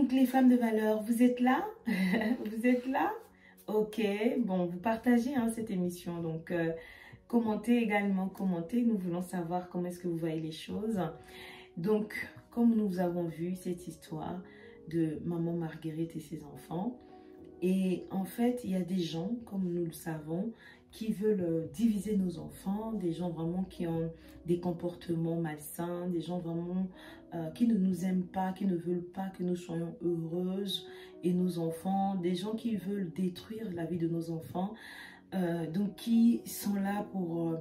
Donc, les femmes de valeur, vous êtes là? Vous êtes là? Ok, bon, vous partagez cette émission. Donc, commentez également, commentez. Nous voulons savoir comment est-ce que vous voyez les choses. Donc, comme nous avons vu cette histoire de maman Marguerite et ses enfants, et en fait, il y a des gens, comme nous le savons, qui veulent diviser nos enfants, des gens vraiment qui ont des comportements malsains, des gens vraiment qui ne nous aiment pas, qui ne veulent pas que nous soyons heureuses et nos enfants, des gens qui veulent détruire la vie de nos enfants, donc qui sont là pour,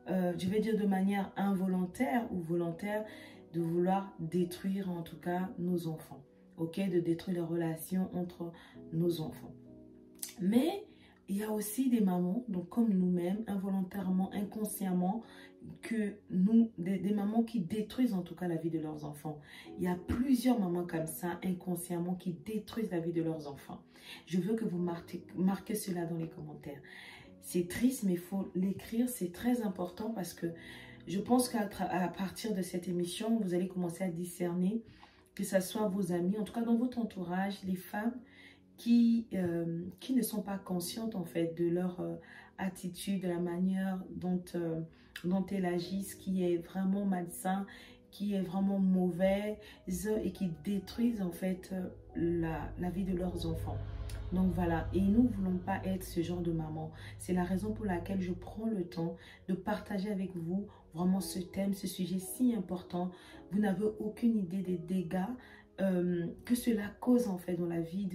je vais dire de manière involontaire ou volontaire, de vouloir détruire en tout cas nos enfants. Ok, de détruire les relations entre nos enfants. Mais il y a aussi des mamans, donc comme nous-mêmes, involontairement, inconsciemment, des mamans qui détruisent en tout cas la vie de leurs enfants. Il y a plusieurs mamans comme ça, inconsciemment, qui détruisent la vie de leurs enfants. Je veux que vous marquez cela dans les commentaires. C'est triste, mais il faut l'écrire, c'est très important parce que je pense qu'à partir de cette émission, vous allez commencer à discerner que ce soit vos amis, en tout cas dans votre entourage, les femmes qui ne sont pas conscientes en fait de leur attitude, de la manière dont elles agissent, qui est vraiment malsain, qui est vraiment mauvaise et qui détruisent en fait la vie de leurs enfants. Donc voilà, et nous ne voulons pas être ce genre de maman. C'est la raison pour laquelle je prends le temps de partager avec vous vraiment ce thème, ce sujet si important. Vous n'avez aucune idée des dégâts que cela cause en fait dans la vie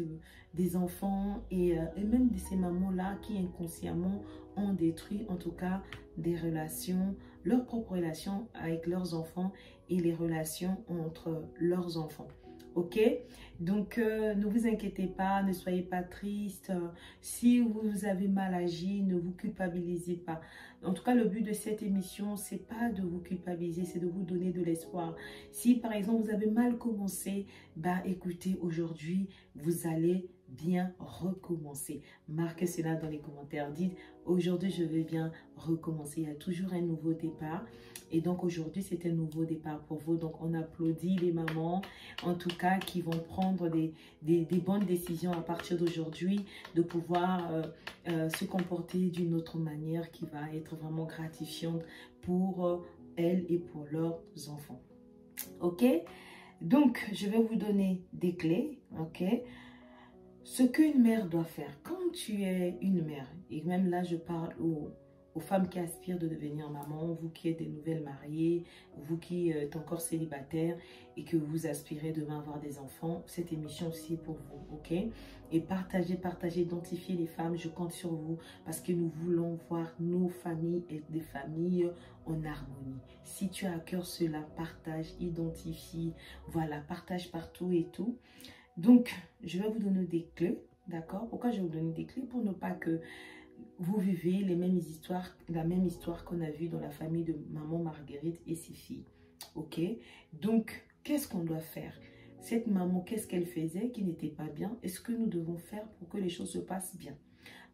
des enfants et même de ces mamans-là qui inconsciemment ont détruit en tout cas des relations, leurs propres relations avec leurs enfants et les relations entre leurs enfants. Ok, donc ne vous inquiétez pas, ne soyez pas triste. Si vous avez mal agi, ne vous culpabilisez pas. En tout cas, le but de cette émission, c'est pas de vous culpabiliser, c'est de vous donner de l'espoir. Si par exemple vous avez mal commencé, bah écoutez, aujourd'hui vous allez bien recommencer. Marquez cela dans les commentaires. Dites aujourd'hui je vais bien recommencer. Il y a toujours un nouveau départ. Et donc aujourd'hui c'est un nouveau départ pour vous. Donc on applaudit les mamans en tout cas qui vont prendre des bonnes décisions à partir d'aujourd'hui, de pouvoir se comporter d'une autre manière qui va être vraiment gratifiante pour elles et pour leurs enfants. Ok, donc je vais vous donner des clés. Ok, ce qu'une mère doit faire quand tu es une mère, et même là je parle aux femmes qui aspirent de devenir maman, vous qui êtes des nouvelles mariées, vous qui êtes encore célibataire et que vous aspirez demain à avoir des enfants, cette émission aussi est pour vous, ok? Et partagez, identifiez les femmes, je compte sur vous parce que nous voulons voir nos familles être des familles en harmonie. Si tu as à cœur cela, partage, identifie, voilà, partage partout et tout. Donc, je vais vous donner des clés, d'accord? Pourquoi je vais vous donner des clés? Pour ne pas que vous vivez les mêmes histoires, la même histoire qu'on a vue dans la famille de maman Marguerite et ses filles. Ok? Donc, qu'est-ce qu'on doit faire? Cette maman, qu'est-ce qu'elle faisait qui n'était pas bien? Est-ce que nous devons faire pour que les choses se passent bien?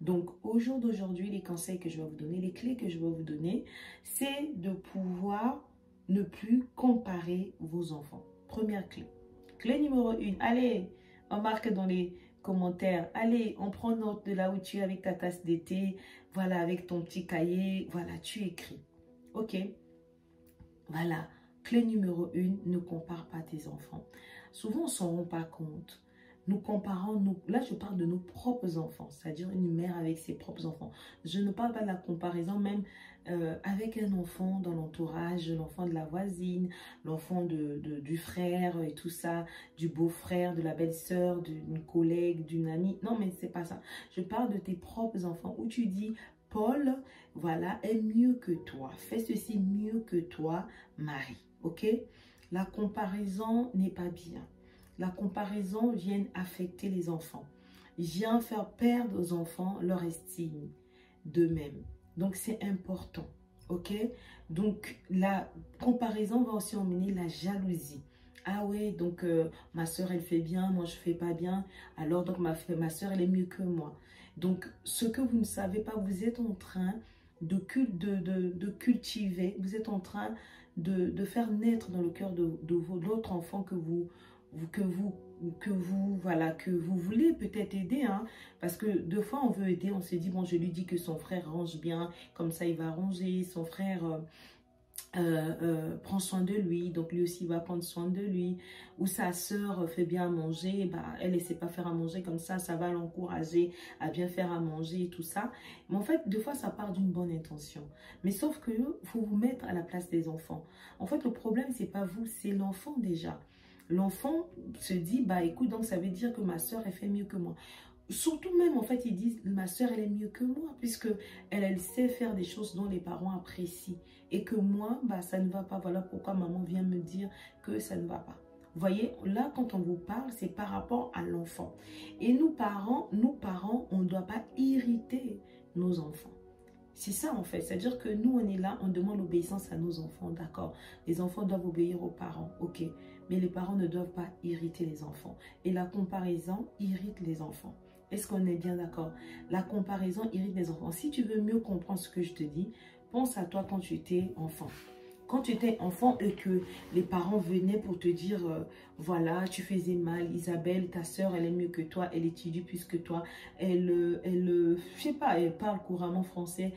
Donc, au jour d'aujourd'hui, les conseils que je vais vous donner, les clés que je vais vous donner, c'est de pouvoir ne plus comparer vos enfants. Première clé. Clé numéro 1. Allez, on marque dans les commentaires. Allez, on prend note de là où tu es avec ta tasse d'été. Voilà, avec ton petit cahier. Voilà, tu écris. Ok. Voilà. Clé numéro 1, ne compare pas tes enfants. Souvent, on ne s'en rend pas compte. Nous comparons, là je parle de nos propres enfants, c'est-à-dire une mère avec ses propres enfants. Je ne parle pas de la comparaison même avec un enfant dans l'entourage, l'enfant de la voisine, l'enfant du frère et tout ça, du beau-frère, de la belle-sœur, d'une collègue, d'une amie. Non mais c'est pas ça. Je parle de tes propres enfants où tu dis Paul, voilà, est mieux que toi, fais ceci mieux que toi, Marie. Ok? La comparaison n'est pas bien. La comparaison vient affecter les enfants, vient faire perdre aux enfants leur estime d'eux-mêmes. Donc, c'est important, ok? Donc, la comparaison va aussi emmener la jalousie. Ah ouais, donc ma soeur, elle fait bien, moi, je ne fais pas bien. Alors, donc, ma soeur, elle est mieux que moi. Donc, ce que vous ne savez pas, vous êtes en train de cultiver, vous êtes en train de faire naître dans le cœur de votre enfant que vous voilà, que vous voulez peut-être aider, hein, parce que deux fois on veut aider, on se dit bon, je lui dis que son frère range bien, comme ça il va ranger, son frère prend soin de lui, donc lui aussi va prendre soin de lui, ou sa sœur fait bien à manger, bah, elle ne sait pas faire à manger, comme ça va l'encourager à bien faire à manger et tout ça. Mais en fait, deux fois, ça part d'une bonne intention. Mais sauf que faut vous mettre à la place des enfants. En fait, le problème, c'est pas vous, c'est l'enfant déjà. L'enfant se dit, bah écoute, donc ça veut dire que ma sœur, elle fait mieux que moi. Surtout même, en fait, ils disent, ma sœur, elle est mieux que moi, puisque elle sait faire des choses dont les parents apprécient. Et que moi, bah, ça ne va pas. Voilà pourquoi maman vient me dire que ça ne va pas. Vous voyez, là, quand on vous parle, c'est par rapport à l'enfant. Et nous, parents, on ne doit pas irriter nos enfants. C'est ça, en fait. C'est-à-dire que nous, on est là, on demande l'obéissance à nos enfants, d'accord. Les enfants doivent obéir aux parents, ok. Mais les parents ne doivent pas irriter les enfants. Et la comparaison irrite les enfants. Est-ce qu'on est bien d'accord? La comparaison irrite les enfants. Si tu veux mieux comprendre ce que je te dis, pense à toi quand tu étais enfant. Quand tu étais enfant et que les parents venaient pour te dire, voilà, tu faisais mal, Isabelle, ta soeur, elle est mieux que toi, elle étudie plus que toi, je sais pas, elle parle couramment français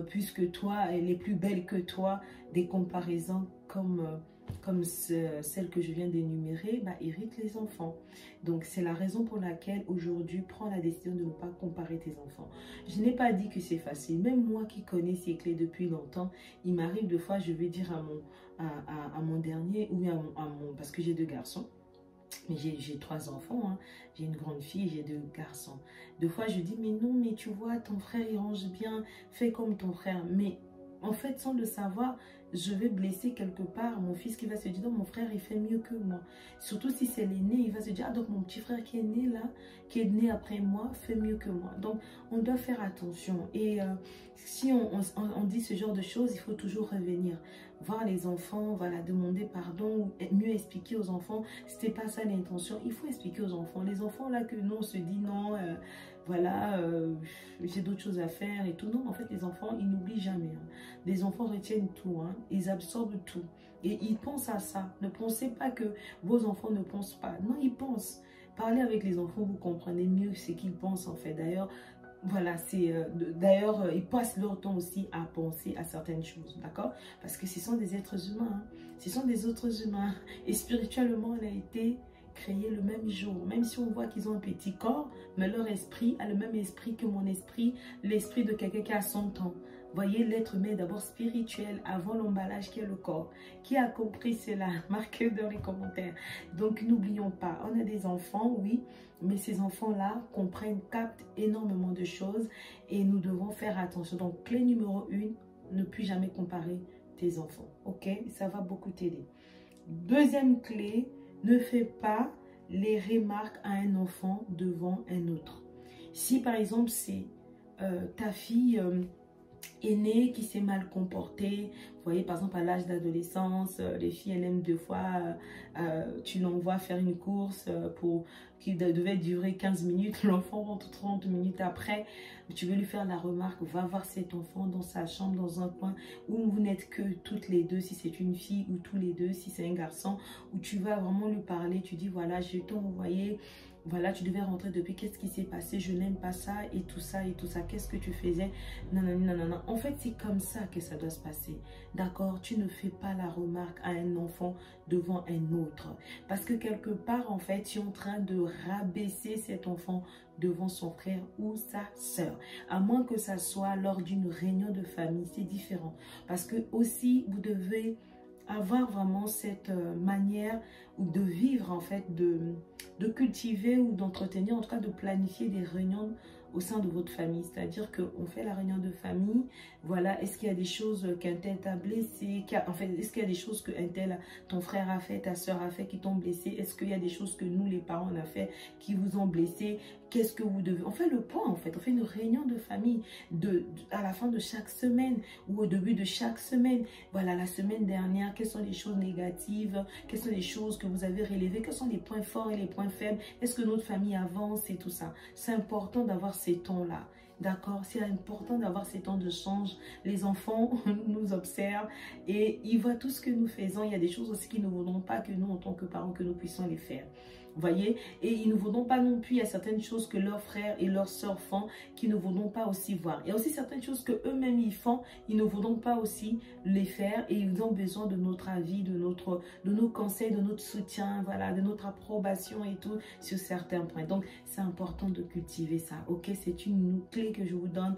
plus que toi, elle est plus belle que toi, des comparaisons comme celle que je viens d'énumérer, bah, irrite les enfants. Donc, c'est la raison pour laquelle aujourd'hui, prends la décision de ne pas comparer tes enfants. Je n'ai pas dit que c'est facile. Même moi qui connais ces clés depuis longtemps, il m'arrive de fois, je vais dire à mon dernier, ou parce que j'ai deux garçons, mais j'ai trois enfants, hein. J'ai une grande fille, j'ai deux garçons. Deux fois, je dis, mais non, mais tu vois, ton frère, il range bien, fais comme ton frère. Mais en fait, sans le savoir, je vais blesser quelque part mon fils qui va se dire, non, mon frère, il fait mieux que moi. Surtout si c'est l'aîné, il va se dire, ah, donc mon petit frère qui est né là, qui est né après moi, fait mieux que moi. Donc, on doit faire attention. Et si on dit ce genre de choses, il faut toujours revenir. Voir les enfants, voilà, demander pardon, ou mieux expliquer aux enfants, c'était pas ça l'intention. Il faut expliquer aux enfants. Les enfants là que nous, on se dit, non, voilà, j'ai d'autres choses à faire et tout. Non, en fait, les enfants, ils n'oublient jamais. Hein. Les enfants retiennent tout, hein. Ils absorbent tout. Et ils pensent à ça. Ne pensez pas que vos enfants ne pensent pas. Non, ils pensent. Parlez avec les enfants, vous comprenez mieux ce qu'ils pensent en fait. D'ailleurs, voilà, ils passent leur temps aussi à penser à certaines choses, d'accord? Parce que ce sont des êtres humains. Hein. Ce sont des autres humains. Et spirituellement, on a été créés le même jour. Même si on voit qu'ils ont un petit corps, mais leur esprit a le même esprit que mon esprit, l'esprit de quelqu'un qui a 100 ans. Voyez, l'être humain est d'abord spirituel avant l'emballage qui est le corps. Qui a compris cela? Marquez dans les commentaires. Donc, n'oublions pas, on a des enfants, oui, mais ces enfants-là comprennent, captent énormément de choses et nous devons faire attention. Donc, clé numéro 1, ne plus jamais comparer tes enfants, ok? Ça va beaucoup t'aider. Deuxième clé, ne fais pas les remarques à un enfant devant un autre. Si, par exemple, c'est ta fille... aînée qui s'est mal comportée, vous voyez par exemple à l'âge d'adolescence, les filles elles aiment deux fois, tu l'envoies faire une course qui devait durer 15 minutes, l'enfant rentre 30 minutes après, tu veux lui faire la remarque, va voir cet enfant dans sa chambre, dans un coin où vous n'êtes que toutes les deux, si c'est une fille ou tous les deux, si c'est un garçon, où tu vas vraiment lui parler, tu dis voilà, je t'ai envoyé, voilà, tu devais rentrer depuis, qu'est-ce qui s'est passé, je n'aime pas ça et tout ça, qu'est-ce que tu faisais, non, non, non, non, non. En fait, c'est comme ça que ça doit se passer, d'accord? Tu ne fais pas la remarque à un enfant devant un autre, parce que quelque part, en fait, tu es en train de rabaisser cet enfant devant son frère ou sa sœur, à moins que ça soit lors d'une réunion de famille, c'est différent, parce que aussi, vous devez avoir vraiment cette manière de vivre en fait, de cultiver ou d'entretenir, en tout cas de planifier des réunions au sein de votre famille. C'est-à-dire qu'on fait la réunion de famille, voilà, est-ce qu'il y a des choses qu'un tel t'a blessé, en fait, est-ce qu'il y a des choses qu'un tel, ton frère a fait, ta soeur a fait qui t'ont blessé, est-ce qu'il y a des choses que nous les parents on a fait qui vous ont blessé, qu'est-ce que vous devez, on fait le point en fait, on fait une réunion de famille à la fin de chaque semaine ou au début de chaque semaine, voilà, la semaine dernière, quelles sont les choses négatives, quelles sont les choses que vous avez relevées, quels sont les points forts et les points faibles, est-ce que notre famille avance et tout ça. C'est important d'avoir ces tons-là. d'accord? C'est important d'avoir ces temps de change. Les enfants nous observent et ils voient tout ce que nous faisons. Il y a des choses aussi qu'ils ne voudront pas que nous, en tant que parents, que nous puissions les faire. Vous voyez? Et ils ne voudront pas non plus, il y a certaines choses que leurs frères et leurs sœurs font qu'ils ne voudront pas aussi voir. Il y a aussi certaines choses que eux-mêmes ils font, ils ne voudront pas aussi les faire et ils ont besoin de notre avis, de nos conseils, de notre soutien, voilà, de notre approbation et tout sur certains points. Donc, c'est important de cultiver ça, ok? C'est une clé que je vous donne.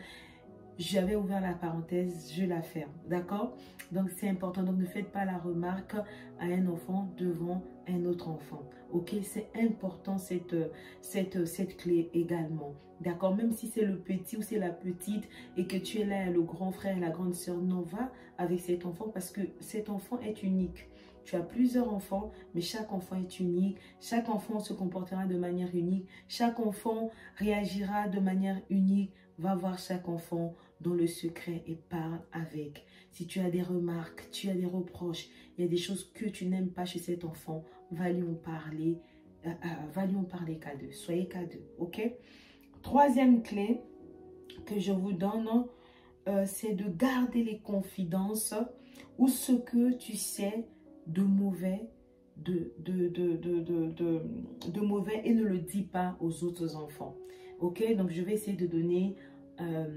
J'avais ouvert la parenthèse, je la ferme, d'accord? Donc, c'est important. Donc, ne faites pas la remarque à un enfant devant un autre enfant, ok? C'est important cette clé également, d'accord? Même si c'est le petit ou c'est la petite et que tu es là, le grand frère et la grande sœur, non, va avec cet enfant parce que cet enfant est unique. Tu as plusieurs enfants, mais chaque enfant est unique. Chaque enfant se comportera de manière unique. Chaque enfant réagira de manière unique. Va voir chaque enfant dans le secret et parle avec. Si tu as des remarques, tu as des reproches, il y a des choses que tu n'aimes pas chez cet enfant, va lui en parler. Va lui en parler qu'à deux. Soyez qu'à deux, ok? Troisième clé que je vous donne, c'est de garder les confidences ou ce que tu sais de mauvais, mauvais et ne le dis pas aux autres enfants. Ok, donc je vais essayer de donner un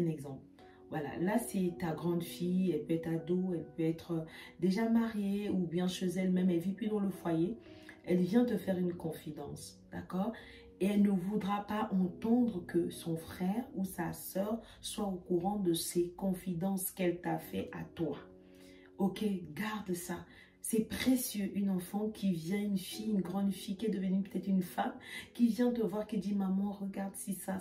exemple. Voilà, là c'est ta grande fille, elle peut être ado, elle peut être déjà mariée ou bien chez elle-même, elle vit plus dans le foyer. Elle vient te faire une confidence, d'accord? Et elle ne voudra pas entendre que son frère ou sa soeur soit au courant de ces confidences qu'elle t'a fait à toi. Ok, garde ça. C'est précieux, une enfant qui vient, une fille, une grande fille qui est devenue peut-être une femme, qui vient te voir, qui dit « Maman, regarde si ça,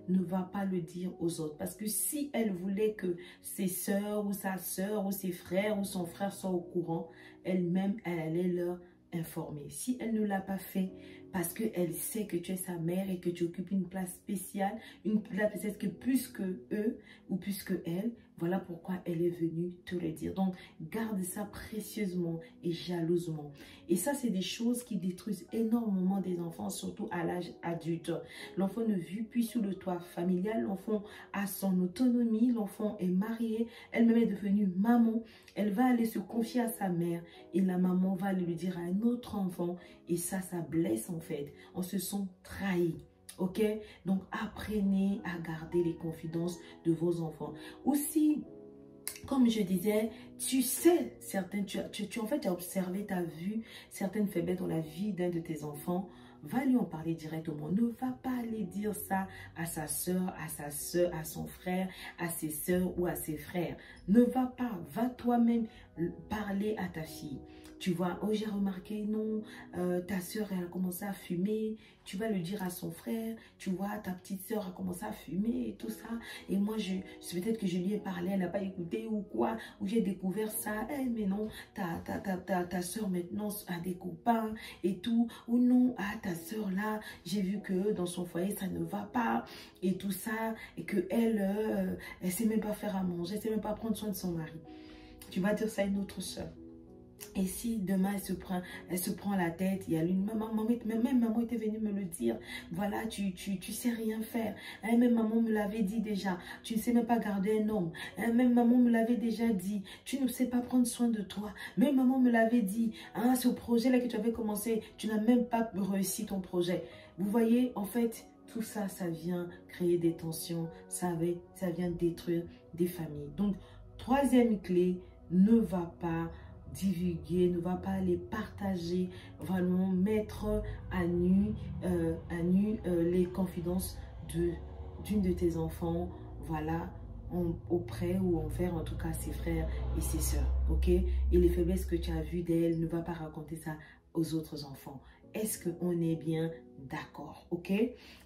ne va pas le dire aux autres. » Parce que si elle voulait que ses sœurs ou sa sœur ou ses frères ou son frère soient au courant, elle-même, elle allait leur informer. Si elle ne l'a pas fait, parce qu'elle sait que tu es sa mère et que tu occupes une place spéciale, une place peut-être que plus que eux ou plus que elle, voilà pourquoi elle est venue te le dire. Donc, garde ça précieusement et jalousement. Et ça, c'est des choses qui détruisent énormément des enfants, surtout à l'âge adulte. L'enfant ne vit plus sous le toit familial. L'enfant a son autonomie. L'enfant est marié. Elle-même est devenue maman. Elle va aller se confier à sa mère. Et la maman va le dire à un autre enfant. Et ça blesse en fait. On se sent trahi. Ok, donc apprenez à garder les confidences de vos enfants. Aussi, comme je disais, tu sais, en fait, tu as observé, tu as vu certaines faiblesses dans la vie d'un de tes enfants. Va lui en parler directement. Ne va pas aller dire ça à sa soeur, à son frère, à ses soeurs ou à ses frères. Ne va pas. Va toi-même parler à ta fille. Tu vois, oh j'ai remarqué, non, ta soeur elle a commencé à fumer. Tu vas le dire à son frère. Tu vois, ta petite soeur a commencé à fumer et tout ça. Et moi, peut-être que je lui ai parlé, elle n'a pas écouté ou quoi. Ou j'ai découvert ça. Eh, mais non, ta soeur maintenant a des copains et tout. Ou non, ah, ta soeur là, j'ai vu que dans son foyer, ça ne va pas. Et tout ça. Et qu'elle, elle ne sait même pas faire à manger. Elle ne sait même pas prendre soin de son mari. Tu vas dire ça à une autre soeur. Et si demain elle se prend la tête, il y a une même maman était venue me le dire, voilà, tu sais rien faire. Hein, même maman me l'avait dit déjà, tu ne sais même pas garder un homme. Hein, même maman me l'avait déjà dit, tu ne sais pas prendre soin de toi. Même maman me l'avait dit, hein, ce projet-là que tu avais commencé, tu n'as même pas réussi ton projet. Vous voyez, en fait, tout ça, ça vient créer des tensions, ça vient détruire des familles. Donc, troisième clé, ne va pas divulguer, ne va pas les partager, vraiment mettre à nu les confidences d'une de tes enfants, voilà, auprès ou envers en tout cas ses frères et ses sœurs, ok? Et les faiblesses que tu as vues d'elle, ne va pas raconter ça aux autres enfants. Est-ce qu'on est bien d'accord, ok?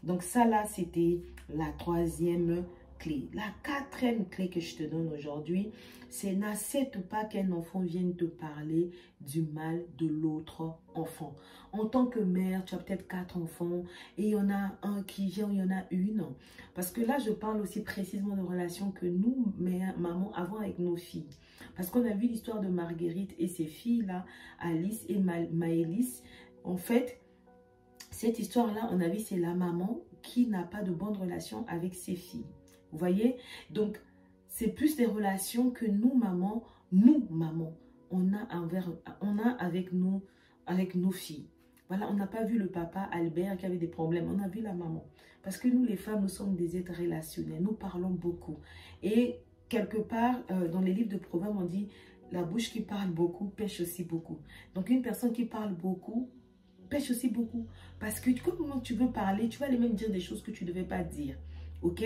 Donc ça là, c'était la troisième clé. La quatrième clé que je te donne aujourd'hui, c'est n'accepte pas qu'un enfant vienne te parler du mal de l'autre enfant. En tant que mère, tu as peut-être 4 enfants et il y en a un qui vient ou il y en a une. Parce que là, je parle aussi précisément de relations que nous, mère, maman, avons avec nos filles. Parce qu'on a vu l'histoire de Marguerite et ses filles-là, Alice et Maëlys. En fait, cette histoire-là, on a vu, c'est la maman qui n'a pas de bonne relation avec ses filles. Vous voyez? Donc, c'est plus des relations que nous, maman, on a avec nos filles. Voilà, on n'a pas vu le papa Albert qui avait des problèmes, on a vu la maman. Parce que nous, les femmes, nous sommes des êtres relationnels, nous parlons beaucoup. Et quelque part, dans les livres de Proverbes, on dit, la bouche qui parle beaucoup, pêche aussi beaucoup. Donc, une personne qui parle beaucoup, pêche aussi beaucoup. Parce que comment tu veux parler, tu vas aller même dire des choses que tu ne devais pas dire. Ok?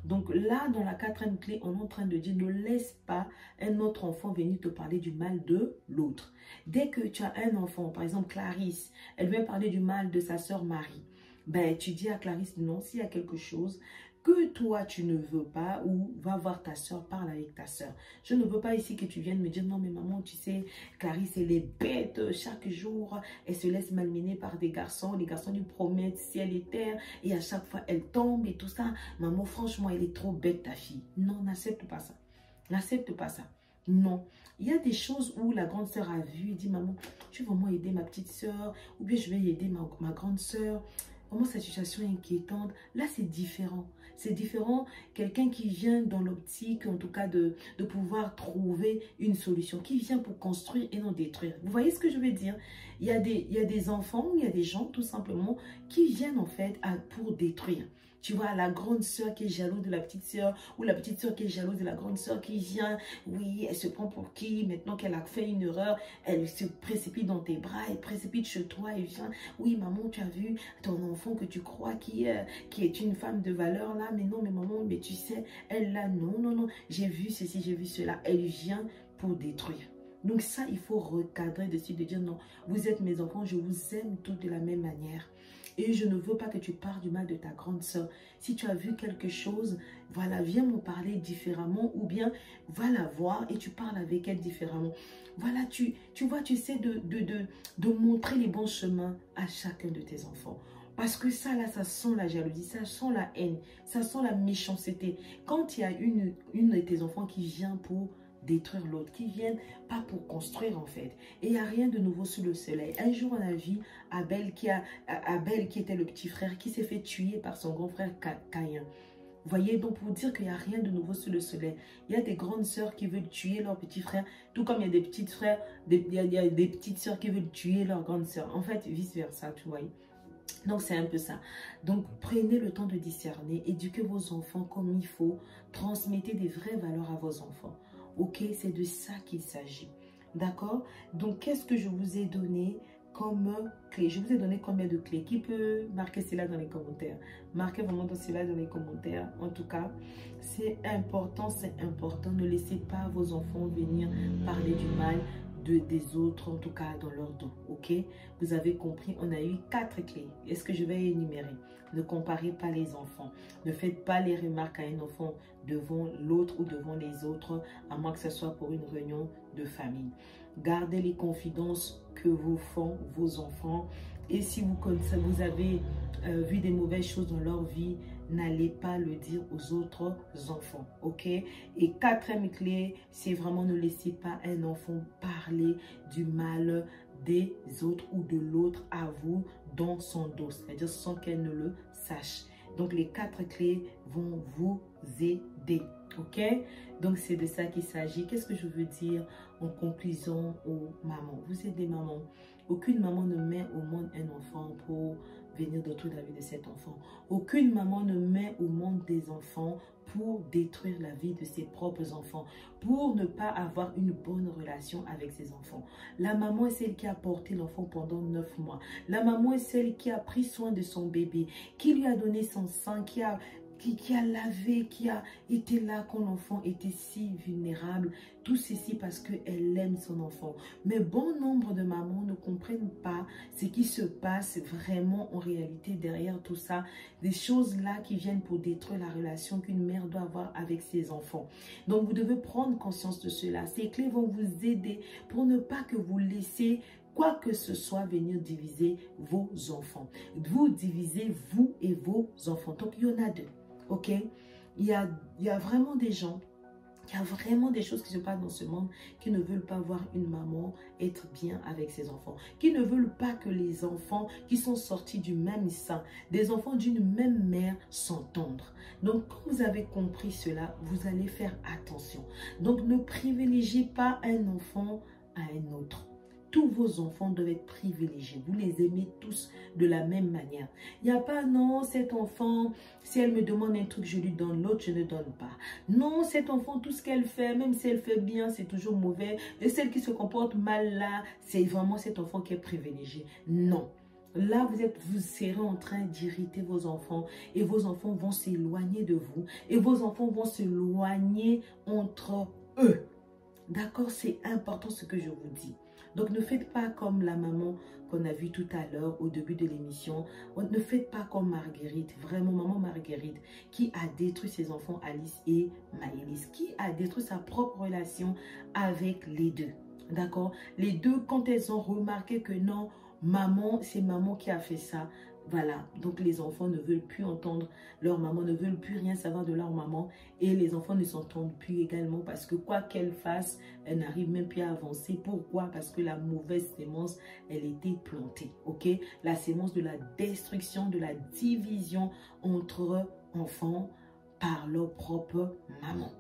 Donc là, dans la quatrième clé, on est en train de dire, ne laisse pas un autre enfant venir te parler du mal de l'autre. Dès que tu as un enfant, par exemple Clarisse, elle vient parler du mal de sa sœur Marie. Ben, tu dis à Clarisse, non, s'il y a quelque chose que toi tu ne veux pas, ou va voir ta soeur, parle avec ta soeur. Je ne veux pas ici que tu viennes me dire, non mais maman, tu sais, Clarisse elle est bête, chaque jour elle se laisse malmener par des garçons, les garçons lui promettent ciel et terre, et à chaque fois elle tombe et tout ça. Maman, franchement, elle est trop bête ta fille. Non, n'accepte pas ça. N'accepte pas ça. Non. Il y a des choses où la grande sœur a vu et dit, maman, je vais vraiment aider ma petite sœur, ou bien je vais aider ma grande sœur. Vraiment, cette situation est inquiétante. Là, c'est différent. C'est différent, quelqu'un qui vient dans l'optique, en tout cas, de pouvoir trouver une solution, qui vient pour construire et non détruire. Vous voyez ce que je veux dire? Il y a des enfants, il y a des gens, tout simplement, qui viennent, en fait, pour détruire. Tu vois, la grande sœur qui est jalouse de la petite sœur, ou la petite sœur qui est jalouse de la grande sœur qui vient, oui, elle se prend pour qui, maintenant qu'elle a fait une erreur, elle se précipite dans tes bras, elle précipite chez toi, et vient, oui, maman, tu as vu ton enfant que tu crois qui est une femme de valeur là, mais non, mais maman, mais tu sais, elle là, non, non, non, j'ai vu ceci, j'ai vu cela, elle vient pour détruire. Donc ça, il faut recadrer dessus, de dire non, vous êtes mes enfants, je vous aime tous de la même manière. Et je ne veux pas que tu parles du mal de ta grande sœur. Si tu as vu quelque chose, voilà, viens m'en parler différemment, ou bien va la voir et tu parles avec elle différemment. Voilà, tu vois, tu sais de montrer les bons chemins à chacun de tes enfants. Parce que ça, là, ça sent la jalousie, ça sent la haine, ça sent la méchanceté. Quand il y a une de tes enfants qui vient pour détruire l'autre, qui viennent pas pour construire en fait. Et il n'y a rien de nouveau sous le soleil. Un jour on a vu Abel qui était le petit frère, qui s'est fait tuer par son grand frère Caïn. Vous voyez, donc pour dire qu'il n'y a rien de nouveau sous le soleil. Il y a des grandes sœurs qui veulent tuer leur petit frère, tout comme il y a des petites frères, il y a des petites sœurs qui veulent tuer leur grande sœur. En fait, vice versa, tu vois. Donc, c'est un peu ça. Donc, prenez le temps de discerner, éduquez vos enfants comme il faut, transmettez des vraies valeurs à vos enfants. Ok, c'est de ça qu'il s'agit. D'accord? Donc, qu'est-ce que je vous ai donné comme clé? Je vous ai donné combien de clés? Qui peut marquer cela dans les commentaires? Marquez vraiment cela dans les commentaires. En tout cas, c'est important, c'est important. Ne laissez pas vos enfants venir parler du mal des autres, en tout cas dans leur dos. Ok? Vous avez compris, on a eu 4 clés. Est-ce que je vais énumérer? Ne comparez pas les enfants. Ne faites pas les remarques à un enfant devant l'autre ou devant les autres, à moins que ce soit pour une réunion de famille. Gardez les confidences que vous font vos enfants. Et si vous avez vu des mauvaises choses dans leur vie, n'allez pas le dire aux autres enfants, ok? Et 4e clé, c'est vraiment ne laissez pas un enfant parler du mal des autres ou de l'autre à vous dans son dos, c'est-à-dire sans qu'elle ne le sache. Donc, les 4 clés vont vous aider, ok? Donc, c'est de ça qu'il s'agit. Qu'est-ce que je veux dire en conclusion aux mamans? Vous êtes des mamans. Aucune maman ne met au monde un enfant pour venir détruire la vie de cet enfant. Aucune maman ne met au monde des enfants pour détruire la vie de ses propres enfants, pour ne pas avoir une bonne relation avec ses enfants. La maman est celle qui a porté l'enfant pendant 9 mois. La maman est celle qui a pris soin de son bébé, qui lui a donné son sang, qui a lavé, qui a été là quand l'enfant était si vulnérable. Tout ceci parce qu'elle aime son enfant. Mais bon nombre de mamans ne comprennent pas ce qui se passe vraiment en réalité derrière tout ça. Des choses là qui viennent pour détruire la relation qu'une mère doit avoir avec ses enfants. Donc vous devez prendre conscience de cela. Ces clés vont vous aider pour ne pas que vous laissiez quoi que ce soit venir diviser vos enfants. Vous divisez vous et vos enfants. Donc il y en a 2. Ok, il y a vraiment des gens Il y a vraiment des choses qui se passent dans ce monde qui ne veulent pas voir une maman être bien avec ses enfants. Qui ne veulent pas que les enfants qui sont sortis du même sein, des enfants d'une même mère, s'entendent. Donc, quand vous avez compris cela, vous allez faire attention. Donc, ne privilégiez pas un enfant à un autre. Tous vos enfants doivent être privilégiés. Vous les aimez tous de la même manière. Il n'y a pas, non, cet enfant, si elle me demande un truc, je lui donne, l'autre, je ne donne pas. Non, cet enfant, tout ce qu'elle fait, même si elle fait bien, c'est toujours mauvais. Et celle qui se comporte mal là, c'est vraiment cet enfant qui est privilégié. Non. Là, vous serez en train d'irriter vos enfants et vos enfants vont s'éloigner de vous et vos enfants vont s'éloigner entre eux. D'accord, c'est important ce que je vous dis. Donc, ne faites pas comme la maman qu'on a vue tout à l'heure au début de l'émission. Ne faites pas comme Marguerite, vraiment maman Marguerite, qui a détruit ses enfants Alice et Maëlys, qui a détruit sa propre relation avec les deux. D'accord? Les deux, quand elles ont remarqué que non, maman, c'est maman qui a fait ça. Voilà, donc les enfants ne veulent plus entendre leur maman, ne veulent plus rien savoir de leur maman et les enfants ne s'entendent plus également parce que quoi qu'elle fasse, elle n'arrive même plus à avancer. Pourquoi? Parce que la mauvaise sémence, elle était plantée, ok? La sémence de la destruction, de la division entre enfants par leur propre maman.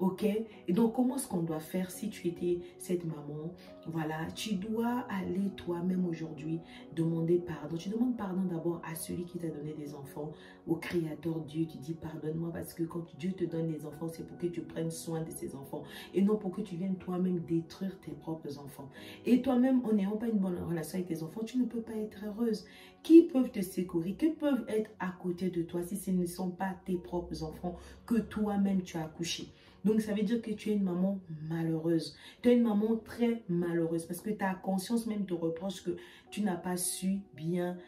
Ok? Et donc, comment est-ce qu'on doit faire si tu étais cette maman? Voilà, tu dois aller toi-même aujourd'hui demander pardon. Tu demandes pardon d'abord à celui qui t'a donné des enfants, au Créateur Dieu. Tu dis pardonne-moi parce que quand Dieu te donne les enfants, c'est pour que tu prennes soin de ces enfants et non pour que tu viennes toi-même détruire tes propres enfants. Et toi-même, en n'ayant pas une bonne relation avec tes enfants, tu ne peux pas être heureuse. Qui peuvent te secourir? Qui peuvent être à côté de toi si ce ne sont pas tes propres enfants que toi-même tu as accouchés? Donc, ça veut dire que tu es une maman malheureuse. Tu es une maman très malheureuse parce que ta conscience même te reproche que tu n'as pas su bien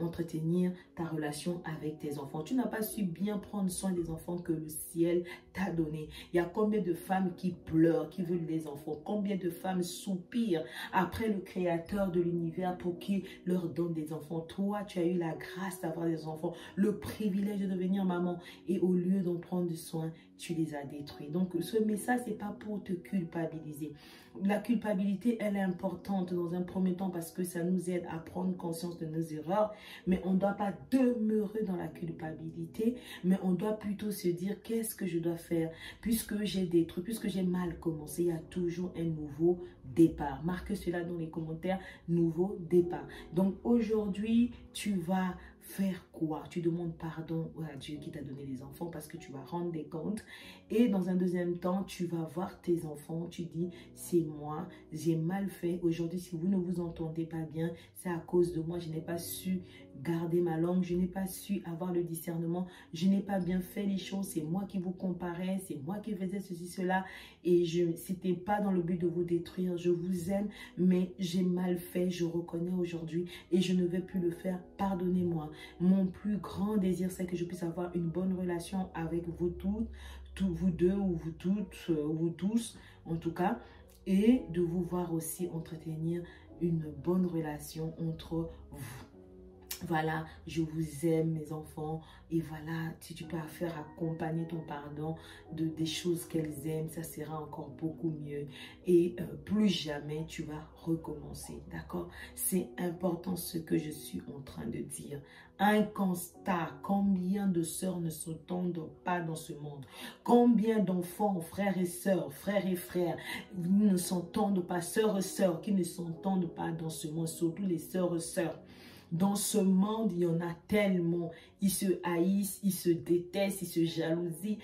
entretenir ta relation avec tes enfants. Tu n'as pas su bien prendre soin des enfants que le ciel t'a donné. Il y a combien de femmes qui pleurent, qui veulent des enfants? Combien de femmes soupirent après le Créateur de l'univers pour qu'il leur donne des enfants? Toi, tu as eu la grâce d'avoir des enfants, le privilège de devenir maman. Et au lieu d'en prendre soin, tu les as détruits. Donc, ce message, ce n'est pas pour te culpabiliser. La culpabilité, elle est importante dans un premier temps parce que ça nous aide à prendre conscience de nos erreurs. Mais on ne doit pas demeurer dans la culpabilité, mais on doit plutôt se dire qu'est-ce que je dois faire puisque j'ai détruit, puisque j'ai mal commencé. Il y a toujours un nouveau départ. Marquez cela dans les commentaires, nouveau départ. Donc aujourd'hui, tu vas faire quoi? Tu demandes pardon à Dieu qui t'a donné les enfants parce que tu vas rendre des comptes. Et dans un deuxième temps, tu vas voir tes enfants. Tu dis, c'est moi, j'ai mal fait. Aujourd'hui, si vous ne vous entendez pas bien, c'est à cause de moi. Je n'ai pas su garder ma langue. Je n'ai pas su avoir le discernement. Je n'ai pas bien fait les choses. C'est moi qui vous comparais. C'est moi qui faisais ceci, cela. Et c'était pas dans le but de vous détruire. Je vous aime, mais j'ai mal fait. Je reconnais aujourd'hui et je ne vais plus le faire. Pardonnez-moi. Mon plus grand désir, c'est que je puisse avoir une bonne relation avec vous toutes, vous deux ou vous toutes, vous tous, en tout cas, et de vous voir aussi entretenir une bonne relation entre vous. Voilà, je vous aime mes enfants et voilà, si tu peux faire accompagner ton pardon des choses qu'elles aiment, ça sera encore beaucoup mieux et plus jamais tu vas recommencer, d'accord? C'est important ce que je suis en train de dire. Un constat, combien de sœurs ne s'entendent pas dans ce monde? Combien d'enfants, frères et sœurs, frères et frères, ne s'entendent pas, sœurs et sœurs qui ne s'entendent pas dans ce monde, surtout les sœurs et sœurs. Dans ce monde, il y en a tellement. Ils se haïssent, ils se détestent, ils se jalousient.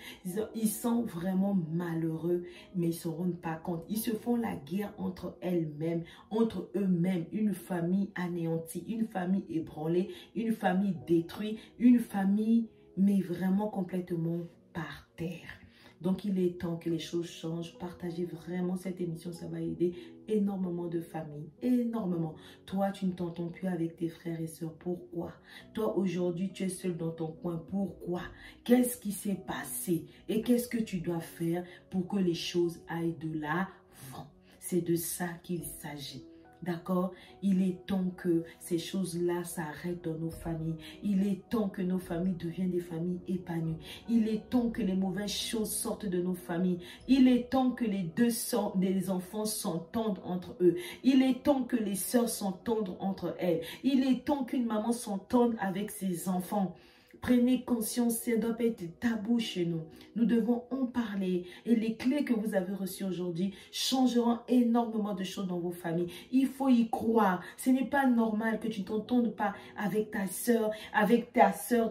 Ils sont vraiment malheureux, mais ils ne se rendent pas compte. Ils se font la guerre entre elles-mêmes, entre eux-mêmes. Une famille anéantie, une famille ébranlée, une famille détruite, une famille, mais vraiment complètement par terre. Donc, il est temps que les choses changent. Partagez vraiment cette émission, ça va aider énormément de familles, énormément. Toi, tu ne t'entends plus avec tes frères et sœurs. Pourquoi? Toi, aujourd'hui, tu es seul dans ton coin. Pourquoi? Qu'est-ce qui s'est passé? Et qu'est-ce que tu dois faire pour que les choses aillent de l'avant? C'est de ça qu'il s'agit. D'accord? Il est temps que ces choses-là s'arrêtent dans nos familles. Il est temps que nos familles deviennent des familles épanouies. Il est temps que les mauvaises choses sortent de nos familles. Il est temps que les enfants s'entendent entre eux. Il est temps que les sœurs s'entendent entre elles. Il est temps qu'une maman s'entende avec ses enfants. Prenez conscience, ça ne doit pas être tabou chez nous. Nous devons en parler. Et les clés que vous avez reçues aujourd'hui changeront énormément de choses dans vos familles. Il faut y croire. Ce n'est pas normal que tu ne t'entendes pas avec ta soeur,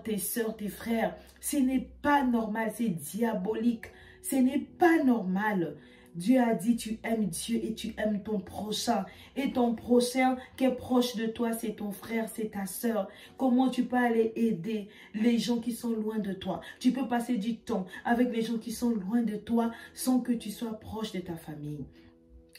tes soeurs, tes frères. Ce n'est pas normal, c'est diabolique. Ce n'est pas normal. Dieu a dit, tu aimes Dieu et tu aimes ton prochain. Et ton prochain qui est proche de toi, c'est ton frère, c'est ta soeur. Comment tu peux aller aider les gens qui sont loin de toi? Tu peux passer du temps avec les gens qui sont loin de toi sans que tu sois proche de ta famille.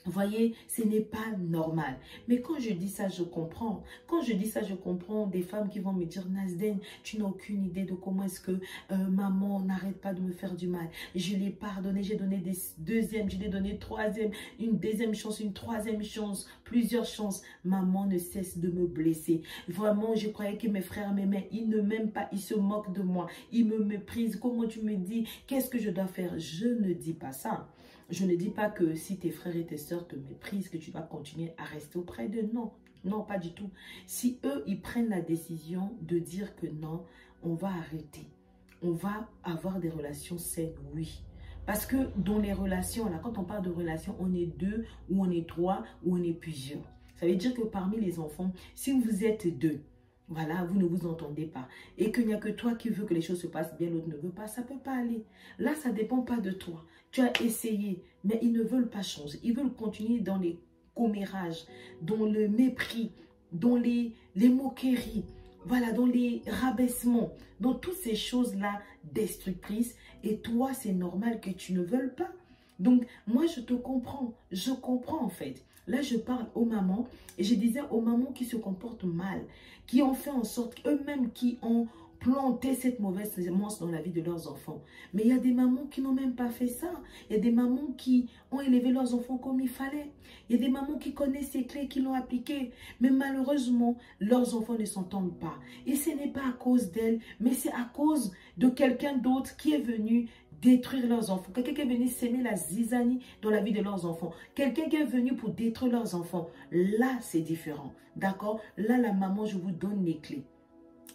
Voyez, ce n'est pas normal. Mais quand je dis ça, je comprends. Quand je dis ça, je comprends des femmes qui vont me dire, Nazden, tu n'as aucune idée de comment est-ce que maman n'arrête pas de me faire du mal. Je l'ai pardonné, j'ai donné des deuxièmes, je l'ai donné troisième, une deuxième chance, une troisième chance, plusieurs chances. Maman ne cesse de me blesser. Vraiment, je croyais que mes frères m'aimaient. Ils ne m'aiment pas, ils se moquent de moi. Ils me méprisent. Comment tu me dis, qu'est-ce que je dois faire? Je ne dis pas ça. Je ne dis pas que si tes frères et tes sœurs te méprisent, que tu vas continuer à rester auprès d'eux. Non, non, pas du tout. Si eux, ils prennent la décision de dire que non, on va arrêter. On va avoir des relations saines, oui. Parce que dans les relations, là, quand on parle de relations, on est deux, ou on est trois, ou on est plusieurs. Ça veut dire que parmi les enfants, si vous êtes deux, voilà, vous ne vous entendez pas. Et qu'il n'y a que toi qui veux que les choses se passent bien, l'autre ne veut pas, ça ne peut pas aller. Là, ça ne dépend pas de toi. Tu as essayé, mais ils ne veulent pas changer. Ils veulent continuer dans les commérages, dans le mépris, dans les moqueries, voilà, dans les rabaissements, dans toutes ces choses-là destructrices. Et toi, c'est normal que tu ne veuilles pas. Donc, moi, je te comprends. Je comprends, en fait. Là, je parle aux mamans et je disais aux mamans qui se comportent mal, qui ont fait en sorte, eux-mêmes qui ont planté cette mauvaise semence dans la vie de leurs enfants. Mais il y a des mamans qui n'ont même pas fait ça. Il y a des mamans qui ont élevé leurs enfants comme il fallait. Il y a des mamans qui connaissent ces clés, qui l'ont appliquées. Mais malheureusement, leurs enfants ne s'entendent pas. Et ce n'est pas à cause d'elles, mais c'est à cause de quelqu'un d'autre qui est venu détruire leurs enfants. Quelqu'un qui est venu s'aimer la zizanie dans la vie de leurs enfants. Quelqu'un qui est venu pour détruire leurs enfants. Là, c'est différent. D'accord? Là, la maman, je vous donne les clés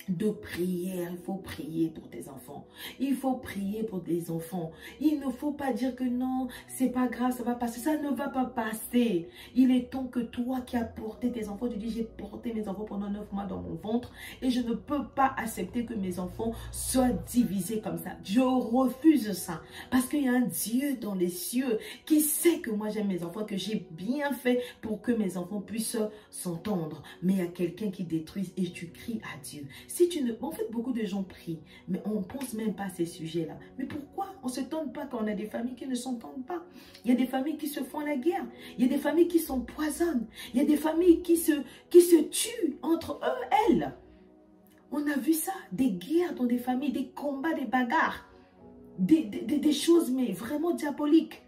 de prière. Il faut prier pour tes enfants. Il faut prier pour des enfants. Il ne faut pas dire que non, c'est pas grave, ça va passer. Ça ne va pas passer. Il est temps que toi qui as porté tes enfants, tu dis j'ai porté mes enfants pendant 9 mois dans mon ventre et je ne peux pas accepter que mes enfants soient divisés comme ça. Je refuse ça parce qu'il y a un Dieu dans les cieux qui sait que moi j'aime mes enfants, que j'ai bien fait pour que mes enfants puissent s'entendre. Mais il y a quelqu'un qui détruit et tu cries à Dieu. Si tu ne... En fait, beaucoup de gens prient, mais on ne pense même pas à ces sujets-là. Mais pourquoi on ne s'étonne pas quand on a des familles qui ne s'entendent pas? Il y a des familles qui se font la guerre. Il y a des familles qui s'empoisonnent. Il y a des familles qui se tuent entre eux, elles. On a vu ça, des guerres dans des familles, des combats, des bagarres. Des choses, mais vraiment diaboliques.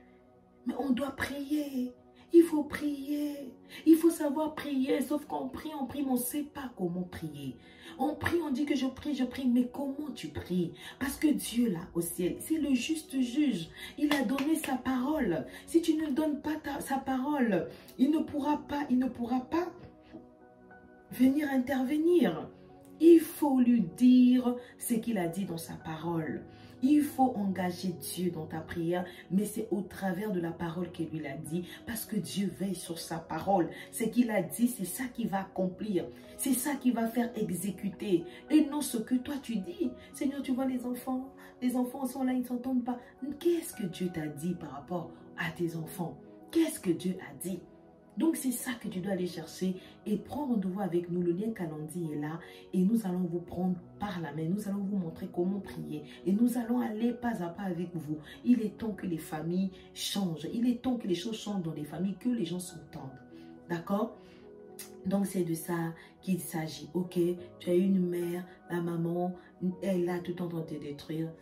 Mais on doit prier. Il faut prier. Il faut savoir prier. Sauf qu'on prie, mais on ne sait pas comment prier. On prie, on dit que je prie. Mais comment tu pries? Parce que Dieu, là, au ciel, c'est le juste juge. Il a donné sa parole. Si tu ne donnes pas sa parole, il ne pourra pas venir intervenir. Il faut lui dire ce qu'il a dit dans sa parole. Il faut engager Dieu dans ta prière, mais c'est au travers de la parole qu'il lui a dit, parce que Dieu veille sur sa parole. Ce qu'il a dit, c'est ça qui va accomplir. C'est ça qui va faire exécuter. Et non ce que toi tu dis. Seigneur, tu vois les enfants sont là, ils ne s'entendent pas. Qu'est-ce que Dieu t'a dit par rapport à tes enfants? Qu'est-ce que Dieu a dit? Donc, c'est ça que tu dois aller chercher et prendre rendez-vous avec nous. Le lien Calendly est là et nous allons vous prendre par la main. Nous allons vous montrer comment prier et nous allons aller pas à pas avec vous. Il est temps que les familles changent. Il est temps que les choses changent dans les familles, que les gens s'entendent. D'accord? Donc, c'est de ça qu'il s'agit. Ok, tu as une mère, la maman, elle a tout en train de te détruire.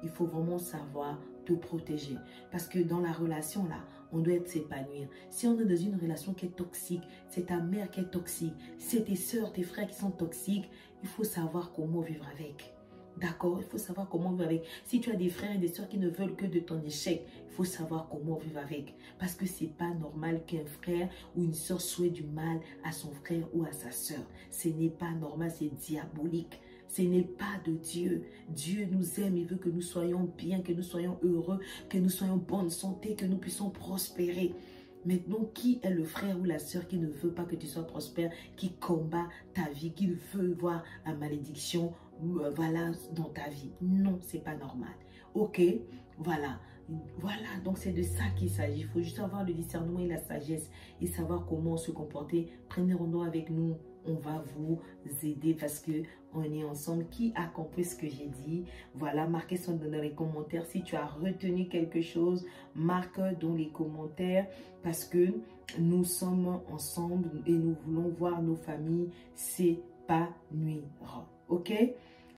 Il faut vraiment savoir te protéger. Parce que dans la relation, là, on doit s'épanouir. Si on est dans une relation qui est toxique, c'est ta mère qui est toxique, c'est tes soeurs, tes frères qui sont toxiques, il faut savoir comment vivre avec. D'accord? Il faut savoir comment vivre avec. Si tu as des frères et des soeurs qui ne veulent que de ton échec, il faut savoir comment vivre avec. Parce que ce n'est pas normal qu'un frère ou une soeur souhaite du mal à son frère ou à sa soeur. Ce n'est pas normal, c'est diabolique. Ce n'est pas de Dieu. Dieu nous aime, il veut que nous soyons bien, que nous soyons heureux, que nous soyons en bonne santé, que nous puissions prospérer. Maintenant, qui est le frère ou la sœur qui ne veut pas que tu sois prospère, qui combat ta vie, qui veut voir la malédiction voilà, dans ta vie? Non, c'est pas normal. Ok, voilà. Voilà, donc c'est de ça qu'il s'agit. Il faut juste avoir le discernement et la sagesse et savoir comment se comporter. Prenez rendez-vous avec nous. On va vous aider parce que on est ensemble. Qui a compris ce que j'ai dit? Voilà, marquez ça dans les commentaires. Si tu as retenu quelque chose, marque dans les commentaires parce que nous sommes ensemble et nous voulons voir nos familles s'épanouir. Ok?